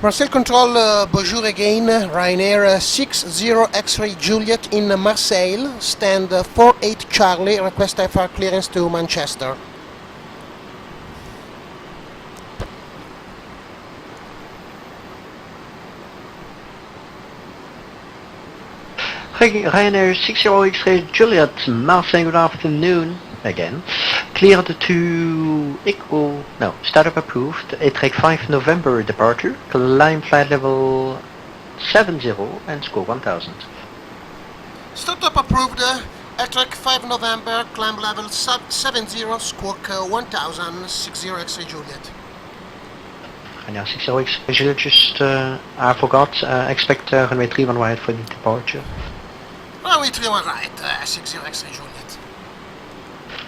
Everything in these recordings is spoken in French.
Marseille Control, bonjour again. Ryanair 60 X-Ray Juliet in Marseille. Stand 48 Charlie. Request IFR clearance to Manchester. Ryanair 60 X-Ray Juliet, Marseille, good afternoon again. Cleared to equal, no, startup approved, ATREC 5 November departure, climb flight level 70 and score 1000. Startup approved. ATREC 5 November, climb level 70, squawk 1000, 60 X-Ray Juliet. Ryanair 60 X-Ray Juliet, just, I forgot, expect runway 31 wide for the departure. Runway 31 right, 60 X-Ray Juliet.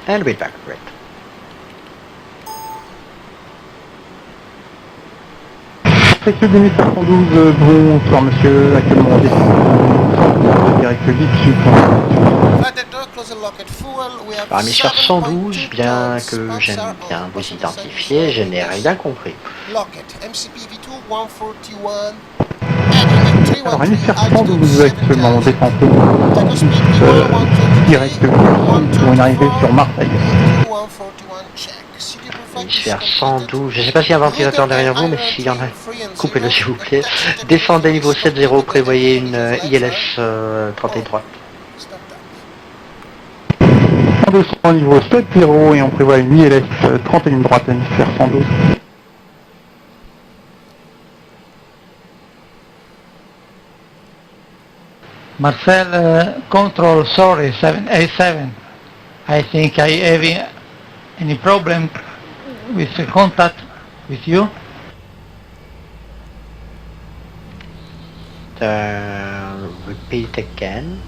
And wait back, great. Précieux 2712, bonsoir monsieur, actuellement en destination direct 8 sud. Hémisphère 112, bien que j'aime bien vous identifier, je n'ai rien compris. Alors hémisphère 112 actuellement en descente direct 8 sud pour une arrivée sur Marseille. Hémisphère 112, je ne sais pas s'il y a un ventilateur derrière vous, mais s'il y en a, coupez-le s'il vous plaît. Descendez niveau 70, prévoyez une ILS 31 droite. 112 au niveau 70 et on prévoit une ILS 31 droite, hémisphère 112. Marcel, control, sorry, 787. I think I have any problem with the contact with you? Repeat again.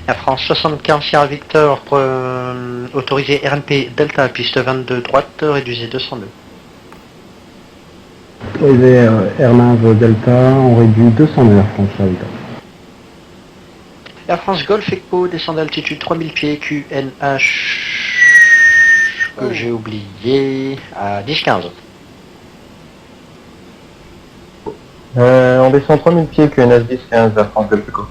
Air France 75 Sierra Victor, autorisé RNP Delta, piste 22 droite, réduisez 202. Autorisé Airnav Delta, on réduit 202 Air France Sierra Victor. Air France Golf Echo, descend d'altitude 3000 pieds, QNH, que j'ai oublié, à 10-15. On descend 3000 pieds, QNH 10-15 Air France Golf Echo.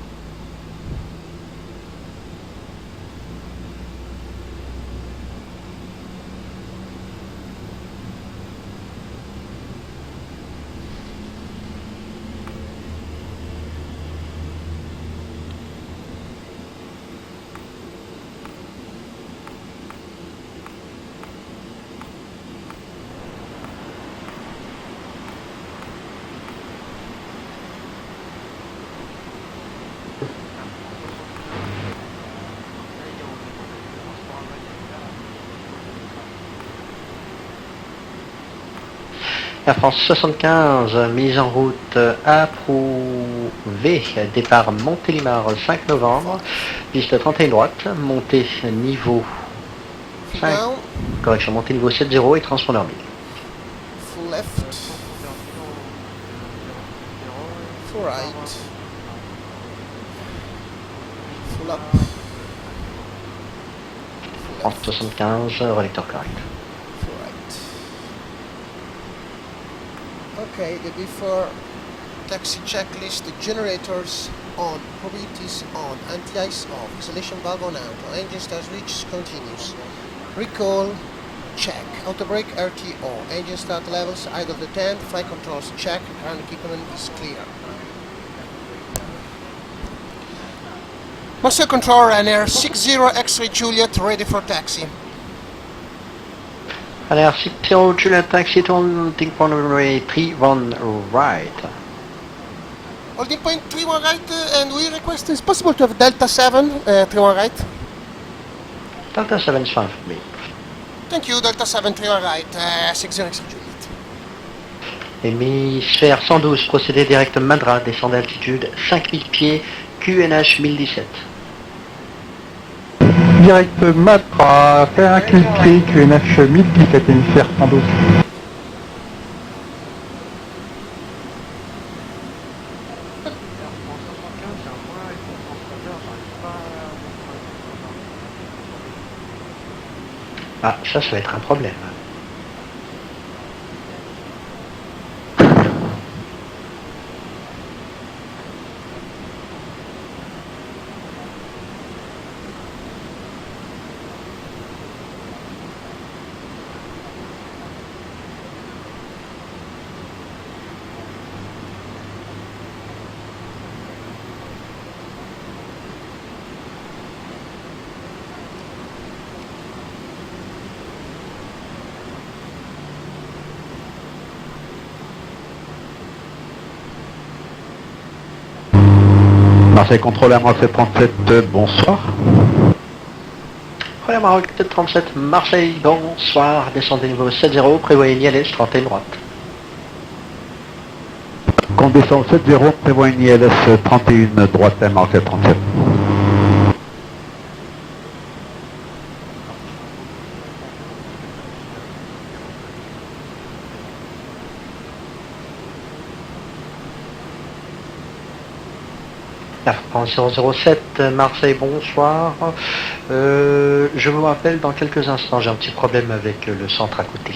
Air France 75, mise en route approuvée, départ Montélimar 5 novembre, piste 31 droite, montée niveau 5, correction, montée niveau 70 et transpondeur 1000. Full left, full right, full up, France 75, relecteur correct. Okay, the before taxi checklist, the generators on, probabilities on, anti-ice off, isolation valve on out, engine start switch continues, recall check, auto brake RTO, engine start levels idle detent, flight controls check, ground equipment is clear. Master control Ryanair 60 X-Ray Juliet ready for taxi. Ryanair 60 Juliet taxi to holding point runway 31 right. Holding point 31 right, and we request, is possible to have Delta 7, 31 right? Delta 7 is fine for me. Thank you, Delta 7, 31 right, 60 X-Ray Juliet. Hémisphère 112, procédé direct Madra, descend d'altitude 5000 pieds, QNH 1017. Direct Matra, faire un clic QNH 1017, hémisphère 112. Ah, ça va être un problème. Marseille Contrôle à Marseille 37, bonsoir. Voilà Maroc 737, Marseille, bonsoir, descendez niveau 70, prévoyez ILS, 31 droite. Qu'on descend 7-0, prévoit une ILS 31 droite à Marseille 37. Air France 007, Marseille, bonsoir. Je vous rappelle dans quelques instants, j'ai un petit problème avec le centre à côté.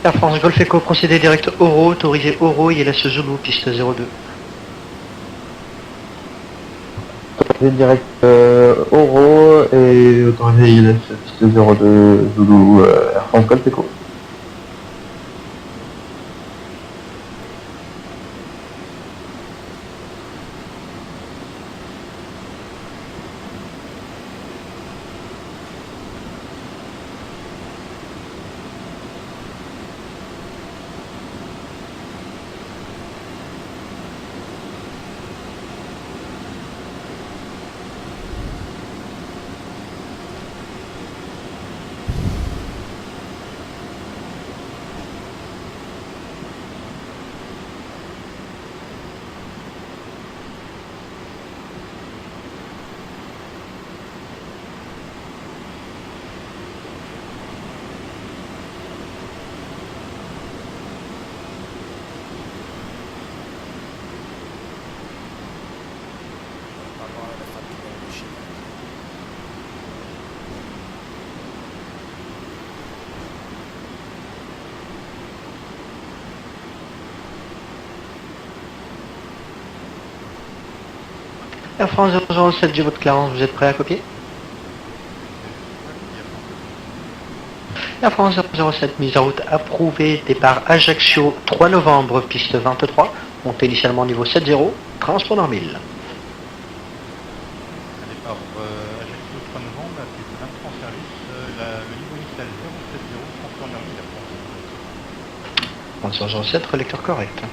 Air France Golf Echo, procédé direct Oro, autorisé Oro, ILS Zulu, piste 02. Autorisé direct Oro et autorisé ILS piste 02 Zulu Air France Golf Echo. Air France 007, j'ai votre Clarence, vous êtes prêt à copier? Air France 007, mise en route approuvée, départ Ajaccio 3 novembre, piste 23, montée initialement niveau 70, transpondeur 1000. Départ Ajaccio 3 novembre, à piste 23 en service, le niveau initial 070, transpondeur 1000 à France. 007, relecteur correct.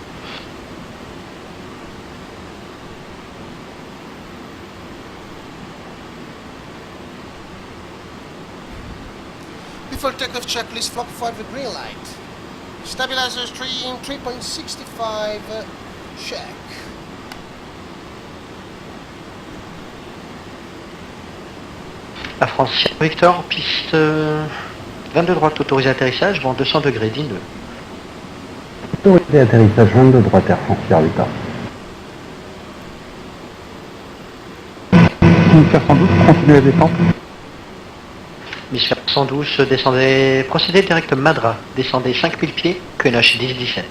Before takeoff checklist, flap 5 with green light. Stabilizer stream 3.65, check. Air France Victor, piste 22 droite, autorisé atterrissage, vent 200 degrés, DIN 2. Autorisé atterrissage 22 droite Air France Sierra Victor. Commissaire 112, continuez la descente. Mission 112, descendez, procédez direct Madra, descendez 5000 pieds, QNH 10-17.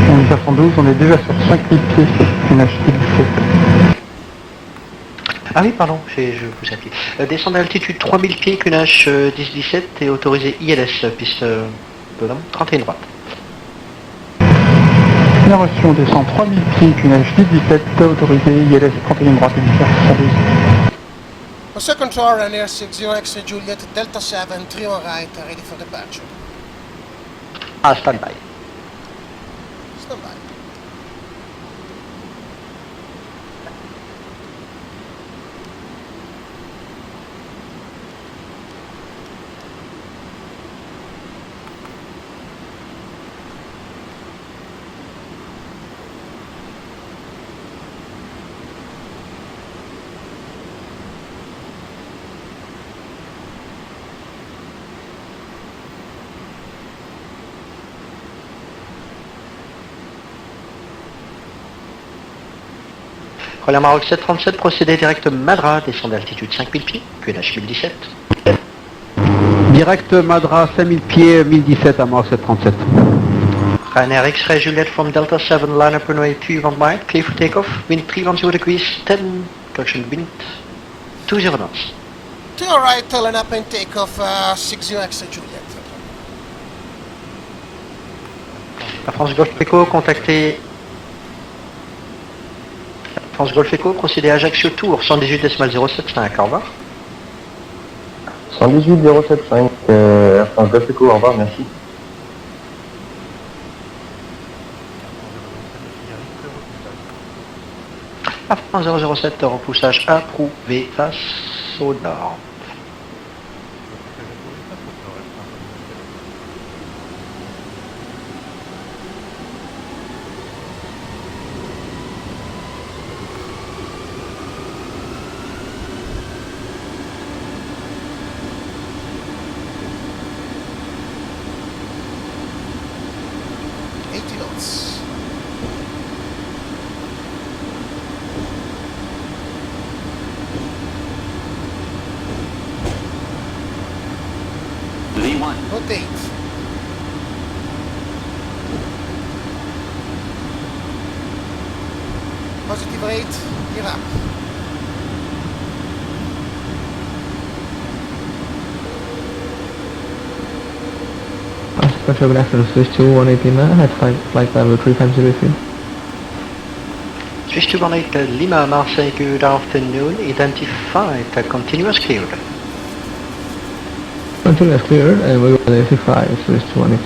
Commissaire 112, on est déjà sur 5000 pieds, une HT 17. Ah oui, pardon, je vous appuie. Descendez à altitude 3000 pieds, QNH 10-17 et autorisé ILS, piste 31 droite. Bien reçu, on descend 3000 pieds, une HT 17, autorisé ILS 31 droite, commissaire 112. Monsieur Control, Ryanair 60X Juliet, Delta 7, 3 on right, ready for departure. Ah, stand-by. Stand by. Relais Maroc 737, procédez direct Madra, descendez altitude 5000 pieds, QNH 1017. Direct Madra, 5000 pieds, 1017 à Maroc 737. Ryanair X-ray Juliet from Delta 7, line up runway 21 right, clear for takeoff, wind 310 degrees, 10, correction wind 20 knots. To your right, line up and take off 60 X Juliet. La France Golf Echo, contactez... France Golf Echo, procédez à Ajaccio Tour, 118,075, au revoir. 118,075, Air France Golf Echo, au revoir, merci. Air France 007, repoussage approuvé, face au nord. Rotate. Positive rate, gear up. Special good afternoon, switch to 118 at flight level 3503. Switch to 18 Lima, Marseille, good afternoon, identified, continuous cleared. Continuous cleared and we will identify switch to 118.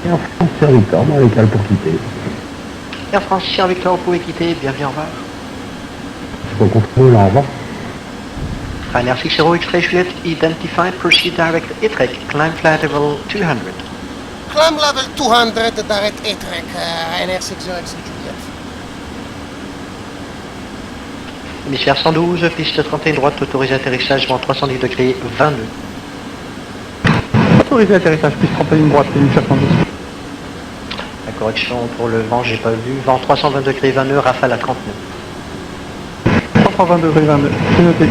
Air France Sierra Victor, Marécal pour quitter. Air France Sierra Victor, vous pouvez quitter, bienvenue, au revoir. Je peux contrôler, au revoir. Ryanair 60 X-ray Juliet, identified, proceed direct ITREC, climb flight level 200. Climb level 200, direct ATREC, Ryanair 60 X Juliet. Hémisphère 112, piste 31 droite, autorisé atterrissage, vent 310 degrés, 22. Autorisé atterrissage, piste 31 droite, hémisphère 112. La correction pour le vent, j'ai pas vu, vent 320 degrés, 20 nœuds, rafale à 30 nœuds. 320 degrés 22, c'est noté.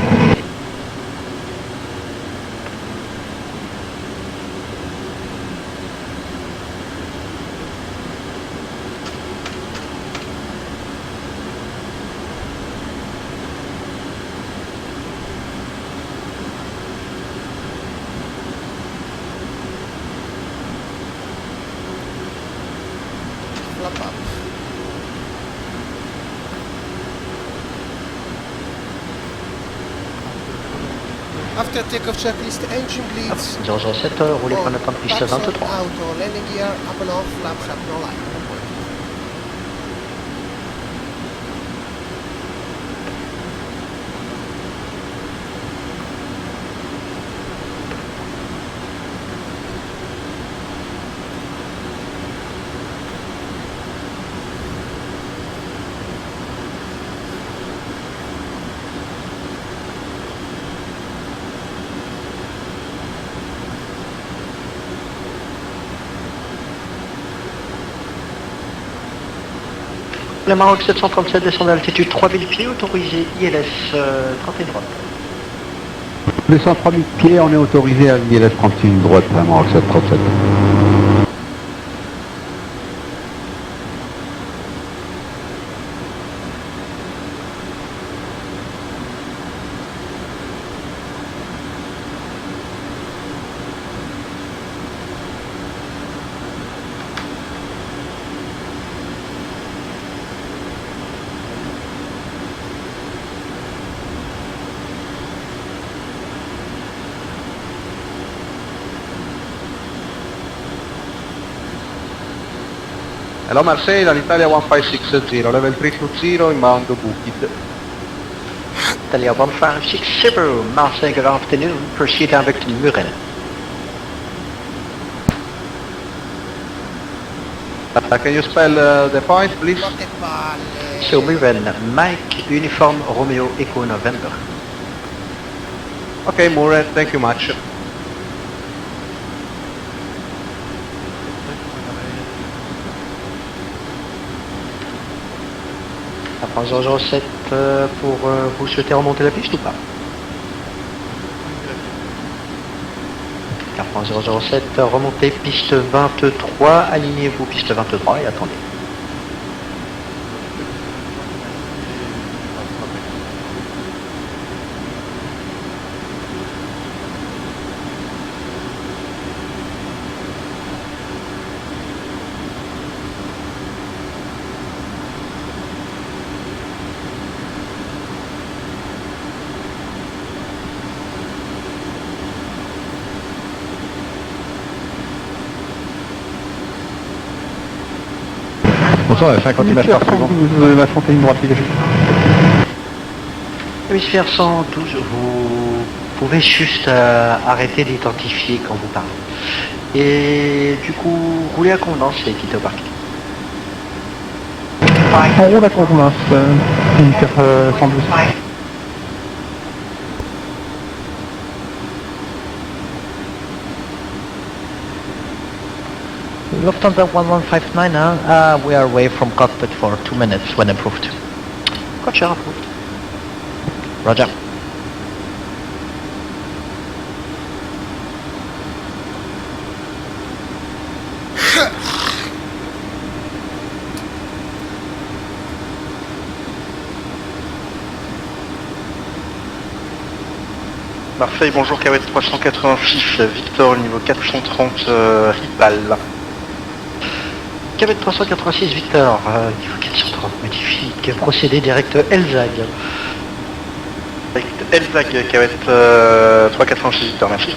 Flap up. After takeoff checklist, engine bleeds. 007, roulez pour notre piste Klaxon 23. auto, landing gear, up and off, flaps up, no light. Le Maroc 737, descend à altitude 3000 pieds, autorisé ILS 31 droite. Descend 3000 pieds, on est autorisé à l'ILS 31 droite, à Maroc 737. Hello Marseille, dall'Italia 1560, level 320, inbound booked. Italia 1560, Marseille, good afternoon, proceed direct to Muren. Can you spell the point, please? Notte palle. So Muren, Mike, Uniform, Romeo, Echo, November. Okay, Muren, thank you much. 4007, vous souhaitez remonter la piste ou pas? 4007, remontez piste 23, alignez-vous piste 23 et attendez. Bonsoir, 50 images par seconde. La santé ligne droite dégagée. Hémisphère 112, vous pouvez juste arrêter d'identifier quand vous parlez. Et du coup, roulez à convenance et quittez au parking. On roule à convenance, hémisphère 112. Lufthansa 1159, we are away from cockpit for 2 minutes when approved. Gotcha, approved. Roger. Marseille, bonjour, KW 386, Victor, niveau 430, Ripal. Cavette 386 Victor, niveau 430, magnifique. Procédé direct Elzag. Elzag, KW 386, Victor, merci.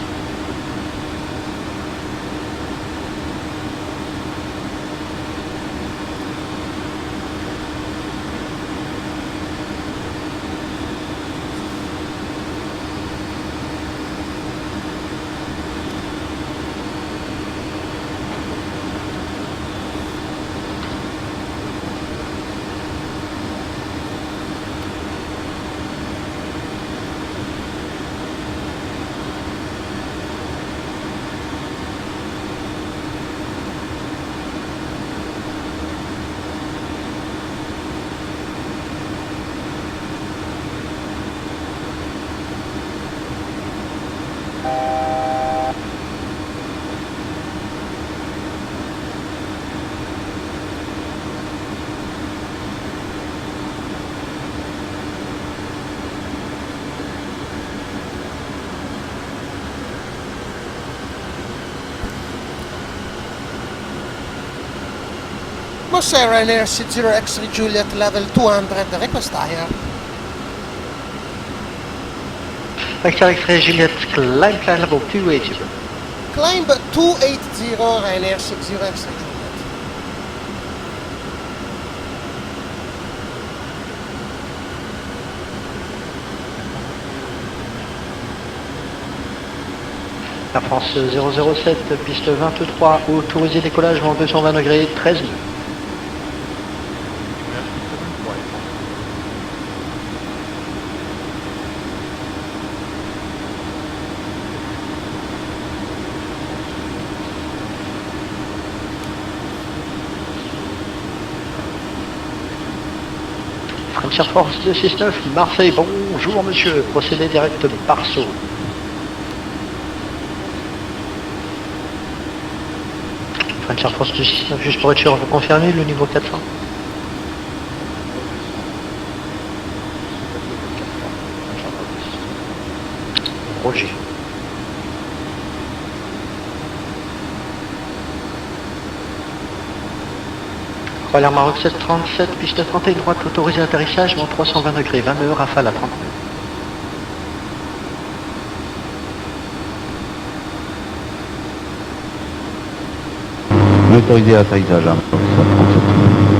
Mosera Ryanair 60 X-ray Juliet level 200, request higher. Vector X-ray Juliet, climb flight level 280. Climb 280 Ryanair 60 X-ray Juliet. Air France 007, piste 23, autorisé décollage vent 220 degrés, 13 nœuds. French Air Force 269, Marseille, bonjour monsieur, procédé direct Barceau. French Air Force 269, juste pour être sûr, vous confirmez le niveau 400? Roger. Royal Maroc 737, piste 31 droite, autorisé atterrissage, vent 320 degrés, 20 nœuds, rafale à 30 nœuds. Autorisé à atterrissage, hein, 37.